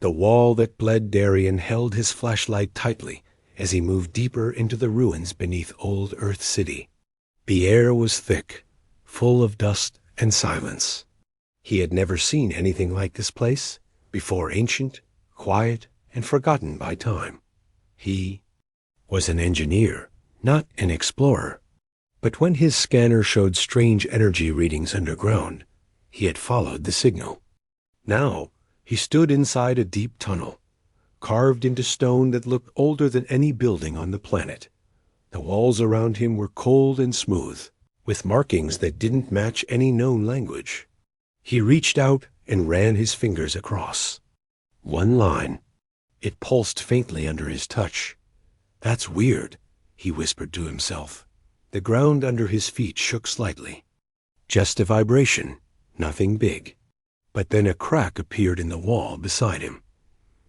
The wall that bled Darian held his flashlight tightly as he moved deeper into the ruins beneath Old Earth City. The air was thick, full of dust and silence. He had never seen anything like this place before, ancient, quiet, and forgotten by time. He was an engineer, not an explorer. But when his scanner showed strange energy readings underground, he had followed the signal. Now he stood inside a deep tunnel, carved into stone that looked older than any building on the planet. The walls around him were cold and smooth, with markings that didn't match any known language. He reached out and ran his fingers across. One line. It pulsed faintly under his touch. "That's weird," he whispered to himself. The ground under his feet shook slightly. Just a vibration, nothing big. But then a crack appeared in the wall beside him.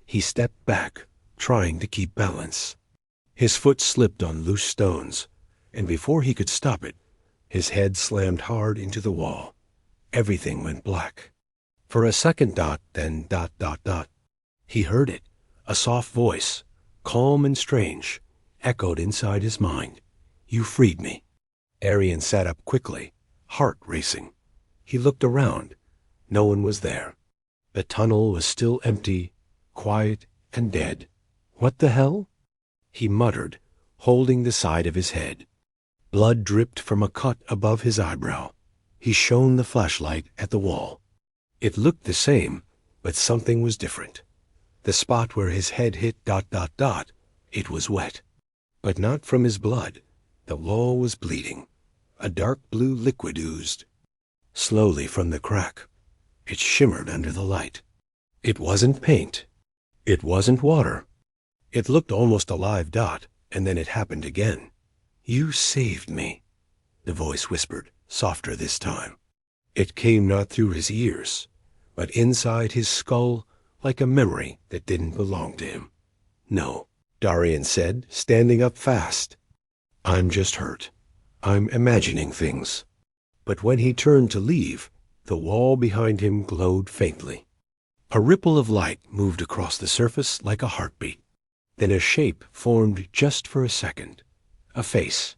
He stepped back, trying to keep balance. His foot slipped on loose stones, and before he could stop it, his head slammed hard into the wall. Everything went black. For a second, then ... He heard it, a soft voice, calm and strange, echoed inside his mind. "You freed me." Darian sat up quickly, heart racing. He looked around. No one was there. The tunnel was still empty, quiet and dead. "What the hell?" he muttered, holding the side of his head. Blood dripped from a cut above his eyebrow. He shone the flashlight at the wall. It looked the same, but something was different. The spot where his head hit ... It was wet. But not from his blood. The wall was bleeding. A dark blue liquid oozed slowly from the crack. It shimmered under the light. It wasn't paint. It wasn't water. It looked almost alive, and then it happened again. "You saved me," the voice whispered, softer this time. It came not through his ears, but inside his skull, like a memory that didn't belong to him. "No," Darian said, standing up fast. "I'm just hurt. I'm imagining things." But when he turned to leave, the wall behind him glowed faintly. A ripple of light moved across the surface like a heartbeat. Then a shape formed just for a second. A face.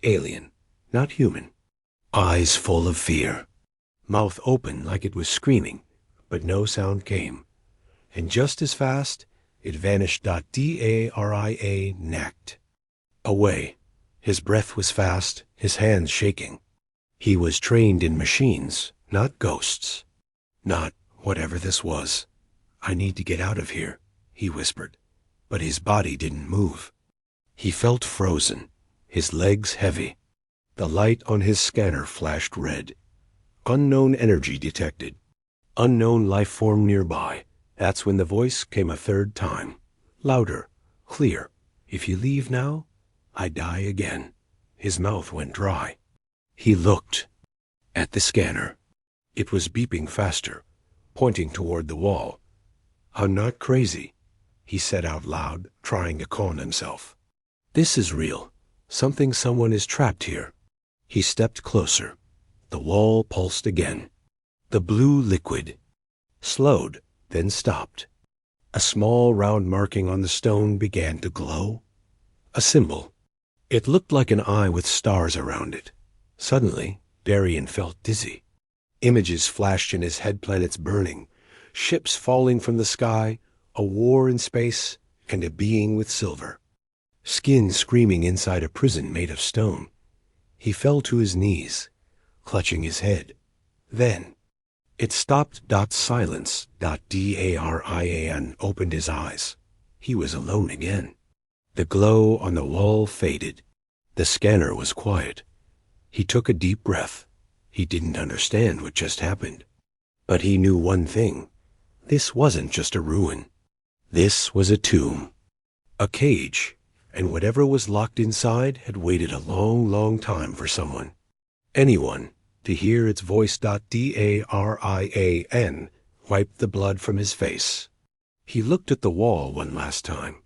Alien, not human. Eyes full of fear. Mouth open like it was screaming, but no sound came. And just as fast, it vanished. Daria knacked. Away. His breath was fast, his hands shaking. He was trained in machines, not ghosts. Not whatever this was. "I need to get out of here," he whispered. But his body didn't move. He felt frozen, his legs heavy. The light on his scanner flashed red. Unknown energy detected. Unknown life form nearby. That's when the voice came a third time. Louder, clear. "If you leave now, I die again." His mouth went dry. He looked at the scanner. It was beeping faster, pointing toward the wall. "I'm not crazy," he said out loud, trying to calm himself. "This is real. Someone is trapped here." He stepped closer. The wall pulsed again. The blue liquid slowed, then stopped. A small round marking on the stone began to glow. A symbol. It looked like an eye with stars around it. Suddenly, Darian felt dizzy. Images flashed in his head, planets burning, ships falling from the sky, a war in space, and a being with silver. Skin screaming inside a prison made of stone. He fell to his knees, clutching his head. Then it stopped. Silence. Darian opened his eyes. He was alone again. The glow on the wall faded. The scanner was quiet. He took a deep breath. He didn't understand what just happened. But he knew one thing. This wasn't just a ruin. This was a tomb. A cage. And whatever was locked inside had waited a long, long time for someone. Anyone. To hear its voice. Darian wiped the blood from his face. He looked at the wall one last time.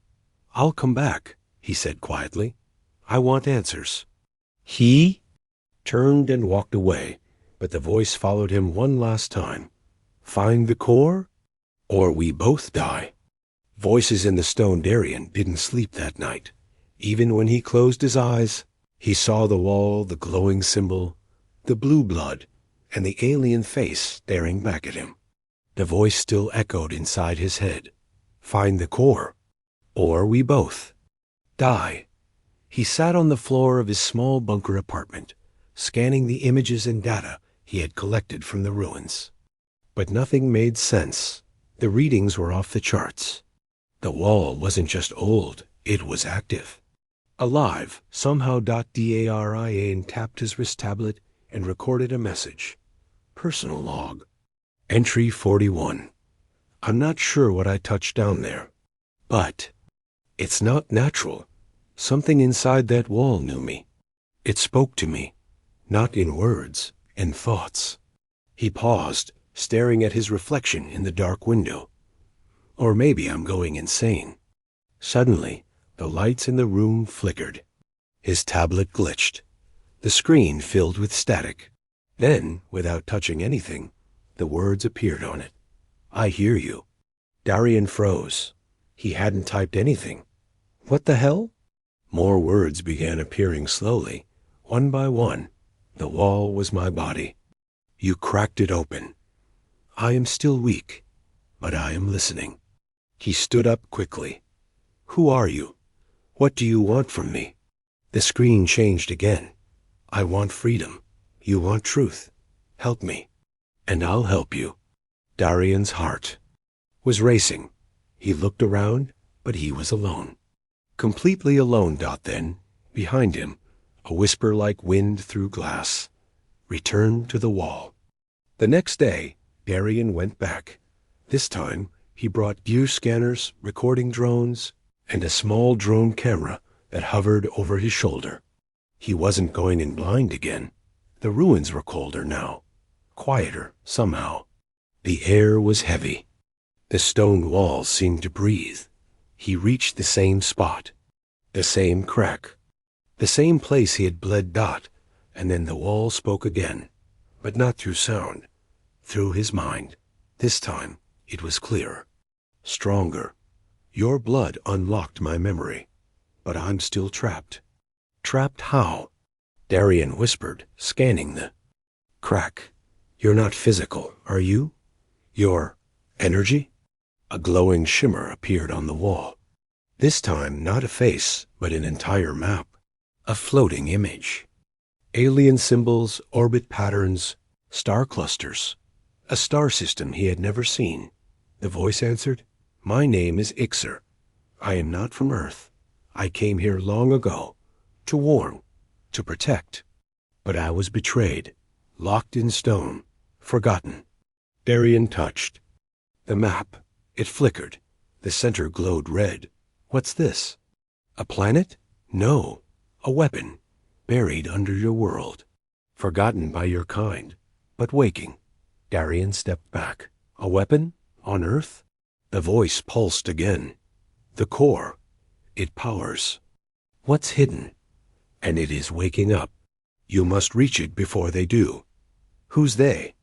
"I'll come back," he said quietly. "I want answers." He turned and walked away, but the voice followed him one last time. "Find the core, or we both die." Voices in the stone. Darian didn't sleep that night. Even when he closed his eyes, he saw the wall, the glowing symbol, the blue blood, and the alien face staring back at him. The voice still echoed inside his head. Find the core, or we both die. He sat on the floor of his small bunker apartment, scanning the images and data he had collected from the ruins. But nothing made sense. The readings were off the charts. The wall wasn't just old, it was active. Alive, somehow. Darian tapped his wrist tablet and recorded a message. Personal log. Entry 41. I'm not sure what I touched down there, but it's not natural. Something inside that wall knew me. It spoke to me, not in words, in thoughts. He paused, staring at his reflection in the dark window. Or maybe I'm going insane. Suddenly, the lights in the room flickered. His tablet glitched. The screen filled with static. Then, without touching anything, the words appeared on it. I hear you. Darian froze. He hadn't typed anything. What the hell? More words began appearing slowly, one by one. The wall was my body. You cracked it open. I am still weak, but I am listening. He stood up quickly. Who are you? What do you want from me? The screen changed again. I want freedom. You want truth. Help me, and I'll help you. Darian's heart was racing. He looked around, but he was alone. Completely alone. Then, behind him, a whisper like wind through glass. Return to the wall. The next day, Darian went back. This time, he brought gear scanners, recording drones, and a small drone camera that hovered over his shoulder. He wasn't going in blind again. The ruins were colder now, quieter somehow. The air was heavy. The stone walls seemed to breathe. He reached the same spot, the same crack, the same place he had bled. And then the wall spoke again, but not through sound, through his mind. This time, it was clearer, stronger. Your blood unlocked my memory, but I'm still trapped. Trapped how? Darian whispered, scanning the crack. You're not physical, are you? You're energy? A glowing shimmer appeared on the wall. This time, not a face, but an entire map. A floating image. Alien symbols, orbit patterns, star clusters. A star system he had never seen. The voice answered, My name is Ixer. I am not from Earth. I came here long ago, to warn, to protect. But I was betrayed, locked in stone, forgotten. Darian touched the map. It flickered. The center glowed red. What's this? A planet? No, a weapon, buried under your world, forgotten by your kind, but waking. Darian stepped back. A weapon? On Earth? The voice pulsed again. The core. It powers what's hidden, and it is waking up. You must reach it before they do. Who's they?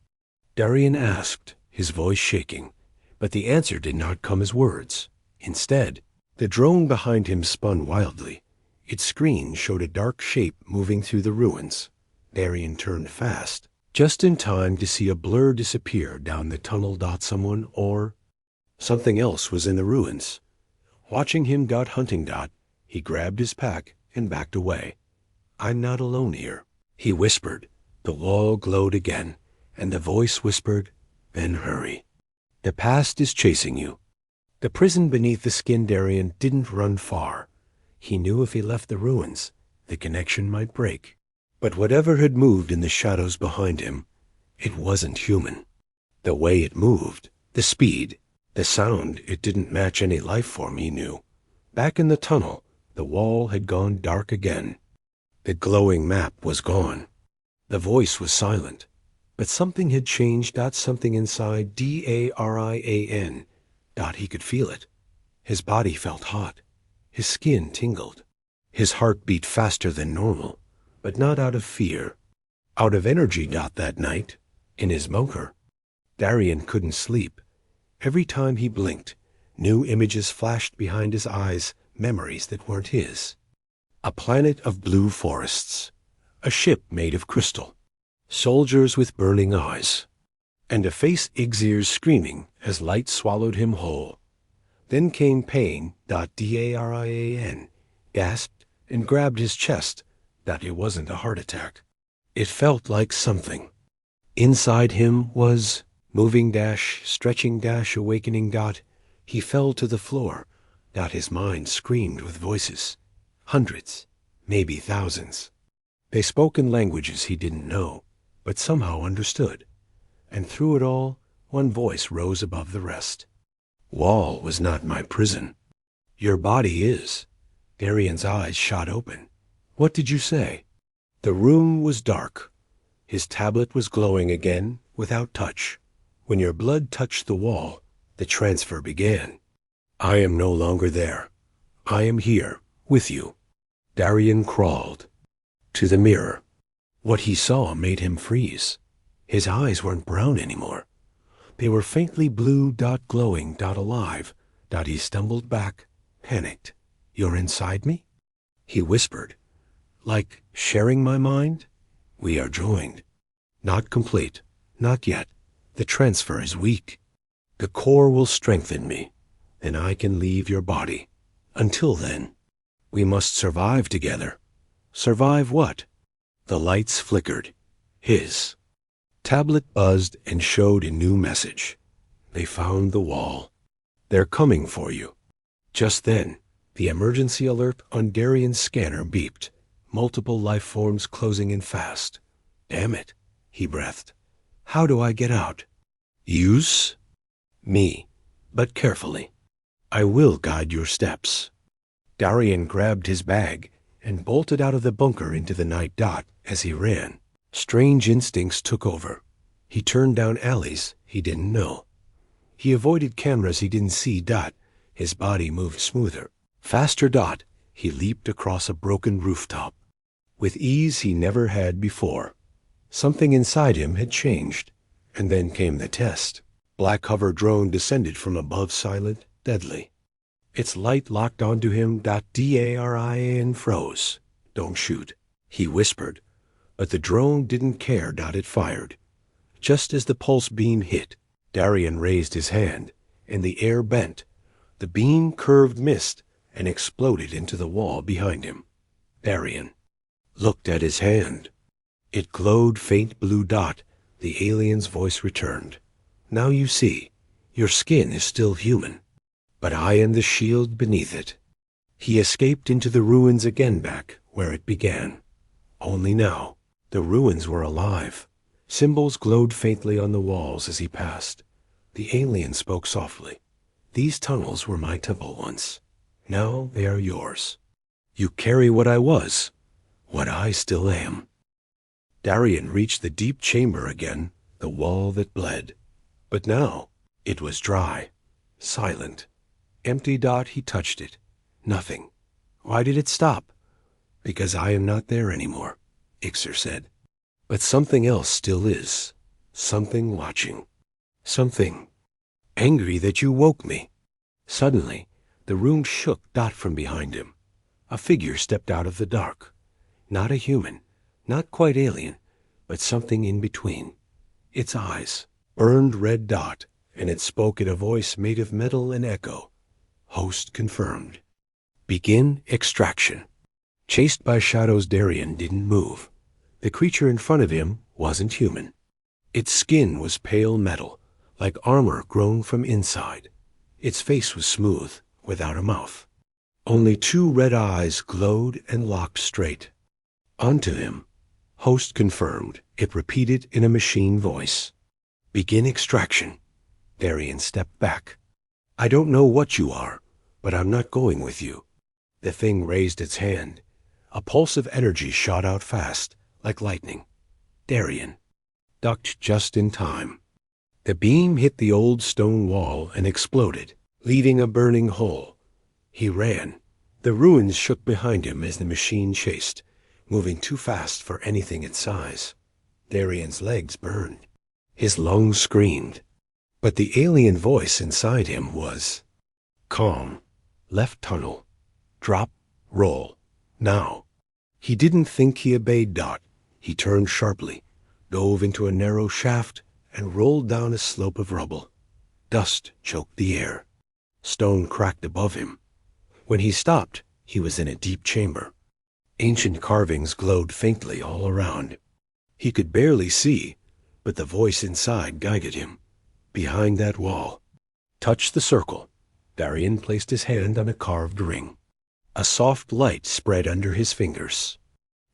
Darian asked, his voice shaking, but the answer did not come as words. Instead, the drone behind him spun wildly. Its screen showed a dark shape moving through the ruins. Darian turned fast, just in time to see a blur disappear down the tunnel. Someone or something else was in the ruins. Watching him. Hunting. He grabbed his pack and backed away. I'm not alone here, he whispered. The wall glowed again, and the voice whispered, then hurry. The past is chasing you. The prison beneath the skin. Darian didn't run far. He knew if he left the ruins, the connection might break. But whatever had moved in the shadows behind him, it wasn't human. The way it moved, the speed, the sound, it didn't match any life form he knew. Back in the tunnel, the wall had gone dark again. The glowing map was gone. The voice was silent. But something had changed. Something inside. Darian. He could feel it. His body felt hot. His skin tingled. His heart beat faster than normal, but not out of fear. Out of energy. That night, in his bunker, Darian couldn't sleep. Every time he blinked, New images flashed behind his eyes, memories that weren't his. A planet of blue forests, a ship made of crystal, soldiers with burning eyes, and a face Ixir's screaming as light swallowed him whole. Then came pain. Darian gasped and grabbed his chest. That it wasn't a heart attack. It felt like something. Inside him was moving dash, stretching dash, awakening dot. He fell to the floor. His mind screamed with voices. Hundreds, maybe thousands. They spoke in languages he didn't know, but somehow understood. And through it all, one voice rose above the rest. Wall was not my prison. Your body is. Darian's eyes shot open. What did you say? The room was dark. His tablet was glowing again, without touch. When your blood touched the wall, the transfer began. I am no longer there. I am here, with you. Darian crawled to the mirror. What he saw made him freeze. His eyes weren't brown anymore. They were faintly blue, glowing, alive. He stumbled back, panicked. You're inside me? He whispered. Like sharing my mind? We are joined. Not complete. Not yet. The transfer is weak. The core will strengthen me. Then I can leave your body. Until then, we must survive together. Survive what? The lights flickered. His tablet buzzed and showed a new message. They found the wall. They're coming for you. Just then, the emergency alert on Darian's scanner beeped. Multiple life forms closing in fast. Damn it, he breathed. How do I get out? Use me, but carefully. I will guide your steps. Darian grabbed his bag and bolted out of the bunker into the night. As he ran, strange instincts took over. He turned down alleys he didn't know. He avoided cameras he didn't see. His body moved smoother. Faster. He leaped across a broken rooftop. With ease he never had before. Something inside him had changed. And then came the test. Black hover drone descended from above, silent, deadly. Its light locked onto him. Darian froze. Don't shoot, he whispered. But the drone didn't care. It fired. Just as the pulse beam hit, Darian raised his hand, and the air bent. The beam curved, missed, and exploded into the wall behind him. Darian looked at his hand. It glowed faint blue. The alien's voice returned. Now you see, your skin is still human, but I am the shield beneath it. He escaped into the ruins again, back where it began. Only now, the ruins were alive. Symbols glowed faintly on the walls as he passed. The alien spoke softly. These tunnels were my temple once. Now they are yours. You carry what I was, what I still am. Darian reached the deep chamber again, the wall that bled. But now it was dry, silent, empty. He touched it. Nothing. Why did it stop? Because I am not there anymore, Ixir said. But something else still is. Something watching. Something angry that you woke me. Suddenly, the room shook. From behind him. A figure stepped out of the dark. Not a human, not quite alien, but something in between. Its eyes burned red. And it spoke in a voice made of metal and echo. Host confirmed. Begin extraction. Chased by shadows, Darian didn't move. The creature in front of him wasn't human. Its skin was pale metal, like armor grown from inside. Its face was smooth, without a mouth. Only two red eyes glowed and locked straight. Onto him. Host confirmed. It repeated in a machine voice. Begin extraction. Darian stepped back. I don't know what you are, but I'm not going with you. The thing raised its hand. A pulse of energy shot out fast, like lightning. Darian ducked just in time. The beam hit the old stone wall and exploded, leaving a burning hole. He ran. The ruins shook behind him as the machine chased, moving too fast for anything its size. Darian's legs burned. His lungs screamed. But the alien voice inside him was, Calm. Left tunnel. Drop. Roll. Now. He didn't think he obeyed Dot. He turned sharply, dove into a narrow shaft, and rolled down a slope of rubble. Dust choked the air. Stone cracked above him. When he stopped, he was in a deep chamber. Ancient carvings glowed faintly all around. He could barely see, but the voice inside guided him. Behind that wall. Touch the circle. Darian placed his hand on a carved ring. A soft light spread under his fingers.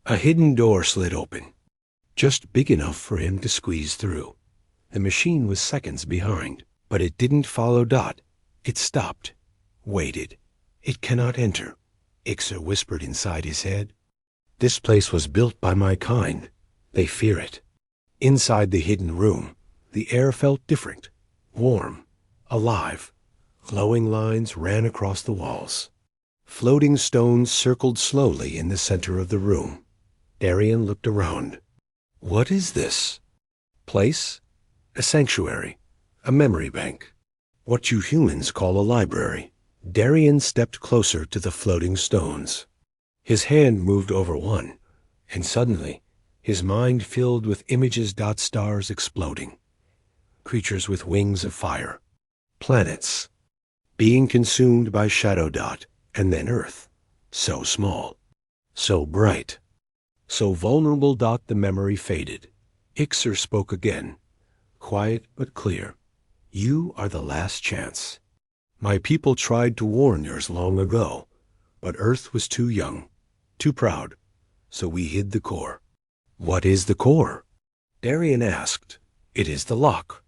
A hidden door slid open, just big enough for him to squeeze through. The machine was seconds behind, but it didn't follow Dot. It stopped, waited. It cannot enter, Ixer whispered inside his head. This place was built by my kind. They fear it. Inside the hidden room, the air felt different, warm, alive. Glowing lines ran across the walls. Floating stones circled slowly in the center of the room. Darian looked around. What is this? Place? A sanctuary. A memory bank. What you humans call a library. Darian stepped closer to the floating stones. His hand moved over one, and suddenly his mind filled with images. Stars exploding. Creatures with wings of fire. Planets. Being consumed by shadow. And then Earth. So small. So bright. So vulnerable. The memory faded. Ixer spoke again. Quiet but clear. You are the last chance. My people tried to warn yours long ago, but Earth was too young, too proud, so we hid the core. What is the core? Darian asked. It is the lock,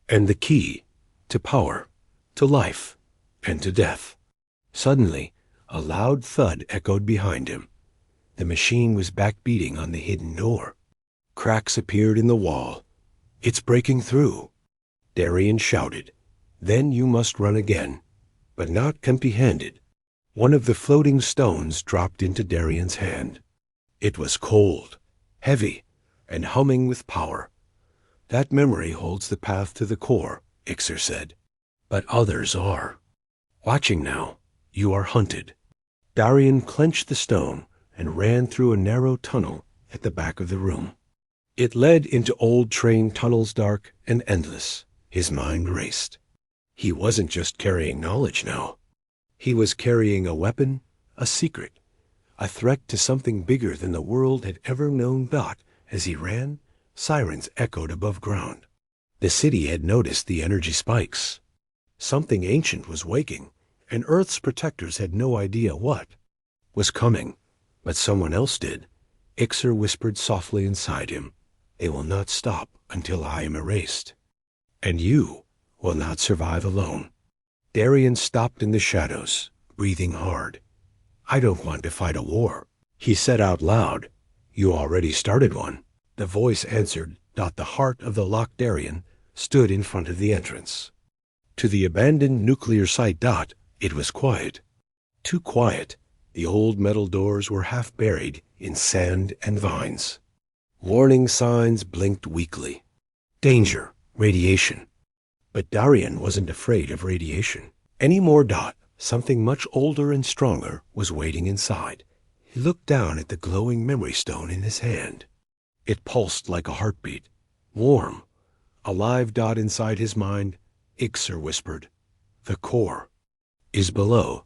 and the key to power, to life, and to death. Suddenly, a loud thud echoed behind him. The machine was backbeating on the hidden door. Cracks appeared in the wall. It's breaking through. Darian shouted. Then you must run again, but not empty-handed. One of the floating stones dropped into Darian's hand. It was cold, heavy, and humming with power. That memory holds the path to the core, Ixer said. But others are. Watching now, you are hunted. Darian clenched the stone and ran through a narrow tunnel at the back of the room. It led into old train tunnels, dark and endless. His mind raced. He wasn't just carrying knowledge now. He was carrying a weapon, a secret, a threat to something bigger than the world had ever known. As he ran, sirens echoed above ground. The city had noticed the energy spikes. Something ancient was waking, and Earth's protectors had no idea what was coming, but someone else did. Ixer whispered softly inside him. They will not stop until I am erased. And you will not survive alone. Darian stopped in the shadows, breathing hard. I don't want to fight a war, he said out loud. You already started one. The voice answered. The heart of the locked Darian stood in front of the entrance. To the abandoned nuclear site. It was quiet. Too quiet. The old metal doors were half buried in sand and vines. Warning signs blinked weakly. Danger, radiation. But Darian wasn't afraid of radiation anymore. Something much older and stronger was waiting inside. He looked down at the glowing memory stone in his hand. It pulsed like a heartbeat, warm, alive. Inside his mind, Ixer whispered, the core is below,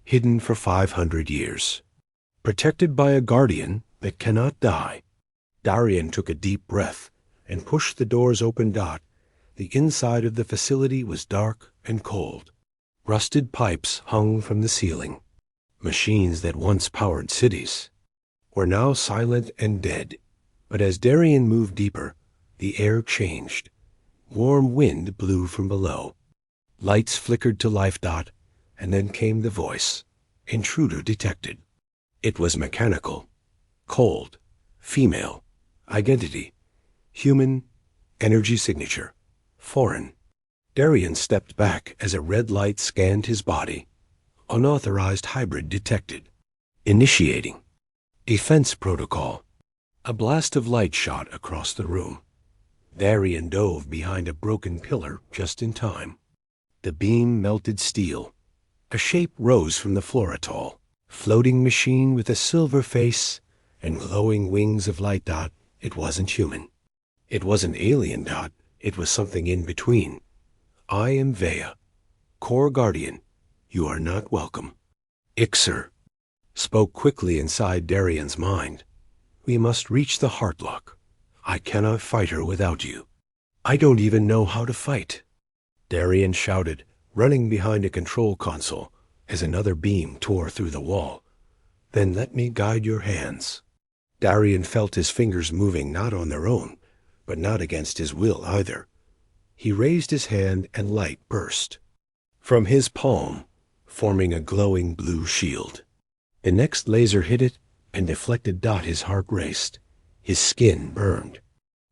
hidden for 500 years, protected by a guardian that cannot die. Darian took a deep breath and pushed the doors open. The inside of the facility was dark and cold. Rusted pipes hung from the ceiling. Machines that once powered cities were now silent and dead. But as Darian moved deeper, the air changed. Warm wind blew from below. Lights flickered to life. And then came the voice. Intruder detected. It was mechanical, cold, female, identity, human, energy signature, foreign. Darian stepped back as a red light scanned his body. Unauthorized hybrid detected. Initiating. Defense protocol. A blast of light shot across the room. Darian dove behind a broken pillar just in time. The beam melted steel, A shape rose from the floor atoll. Floating machine with a silver face and glowing wings of light. It wasn't human. It wasn't alien. It was something in between. I am Vea, Core Guardian. You are not welcome. Ixer spoke quickly inside Darian's mind. We must reach the Heartlock. I cannot fight her without you. I don't even know how to fight. Darian shouted, running behind a control console as another beam tore through the wall. Then let me guide your hands. Darian felt his fingers moving not on their own, but not against his will either. He raised his hand and light burst from his palm, forming a glowing blue shield. The next laser hit it and deflected. His heart raced. His skin burned.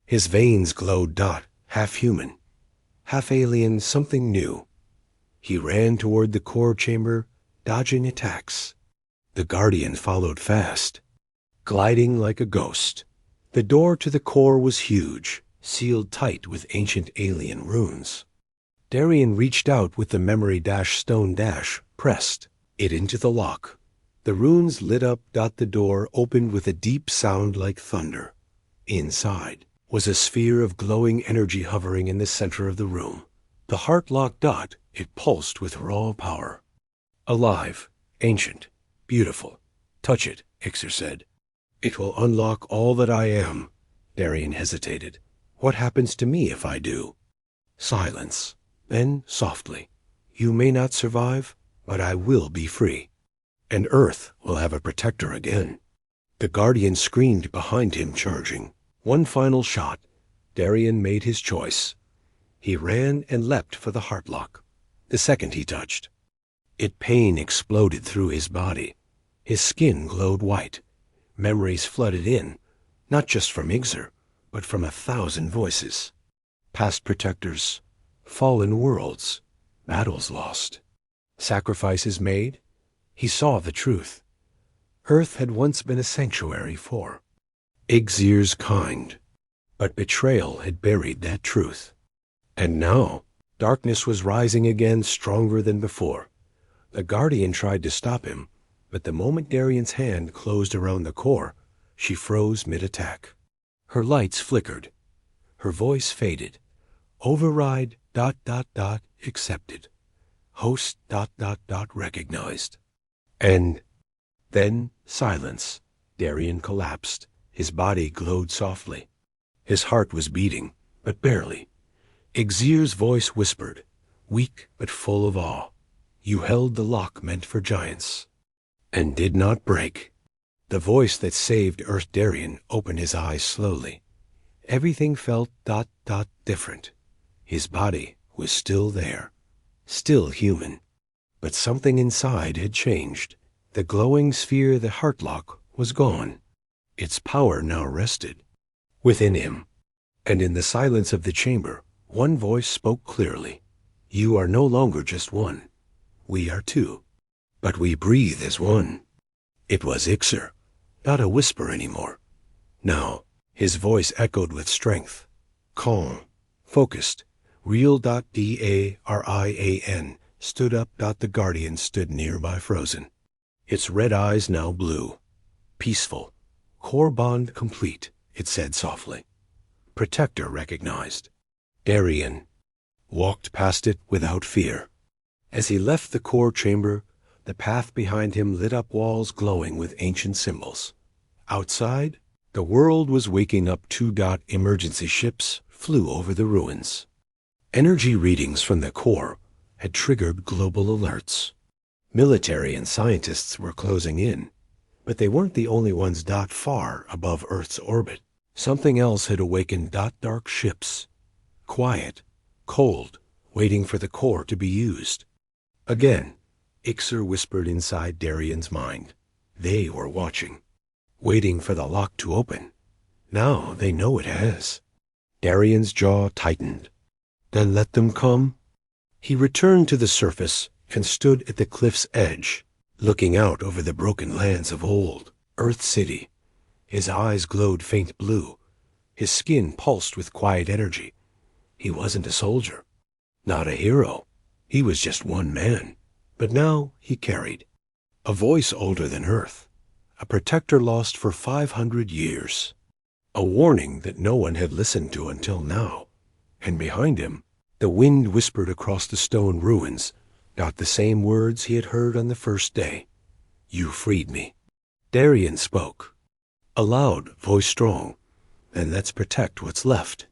His veins glowed. Half human, half alien, something new. He ran toward the core chamber, dodging attacks. The Guardian followed fast, gliding like a ghost. The door to the core was huge, sealed tight with ancient alien runes. Darian reached out with the memory stone pressed it into the lock. The runes lit up. The door opened with a deep sound like thunder. Inside was a sphere of glowing energy hovering in the center of the room. The Heartlock. It pulsed with raw power. Alive, ancient, beautiful. Touch it, Ixer said. It will unlock all that I am. Darian hesitated. What happens to me if I do? Silence. Then, softly. You may not survive, but I will be free. And Earth will have a protector again. The Guardian screamed behind him, charging. One final shot. Darian made his choice. He ran and leapt for the Heartlock. The second he touched, pain exploded through his body. His skin glowed white. Memories flooded in, not just from Ixer, but from 1,000 voices. Past protectors, fallen worlds, battles lost, sacrifices made. He saw the truth. Earth had once been a sanctuary for Ixer's kind, but betrayal had buried that truth. And now, darkness was rising again, stronger than before. The Guardian tried to stop him, but the moment Darian's hand closed around the core, she froze mid-attack. Her lights flickered. Her voice faded. Override ... accepted. Host ... recognized. And then silence. Darian collapsed. His body glowed softly. His heart was beating, but barely. Ixer's voice whispered, weak but full of awe. You held the lock meant for giants, and did not break. The voice that saved Earth. Darian opened his eyes slowly. Everything felt ... different. His body was still there, still human. But something inside had changed. The glowing sphere, the Heartlock, was gone. Its power now rested within him. And in the silence of the chamber, one voice spoke clearly. You are no longer just one. We are two. But we breathe as one. It was Ixer, not a whisper anymore. Now, his voice echoed with strength. Calm, focused, real. Darian stood up. The Guardian stood nearby, frozen. Its red eyes now blue. Peaceful. Core bond complete, it said softly. Protector recognized. Darian walked past it without fear. As he left the core chamber, the path behind him lit up, walls glowing with ancient symbols. Outside, the world was waking up. 2. Emergency ships flew over the ruins. Energy readings from the core had triggered global alerts. Military and scientists were closing in, but they weren't the only ones. Far above Earth's orbit, something else had awakened. Dark ships, quiet, cold, waiting for the core to be used. Again, Ixer whispered inside Darian's mind. They were watching, waiting for the lock to open. Now they know it has. Darian's jaw tightened. Then let them come. He returned to the surface and stood at the cliff's edge, looking out over the broken lands of old Earth City. His eyes glowed faint blue. His skin pulsed with quiet energy. He wasn't a soldier, not a hero. He was just one man, But now he carried a voice older than Earth, a protector lost for 500 years, a warning that no one had listened to until now. And behind him, the wind whispered across the stone ruins, not the same words he had heard on the first day. "You freed me." Darian spoke, a loud voice strong, "And let's protect what's left."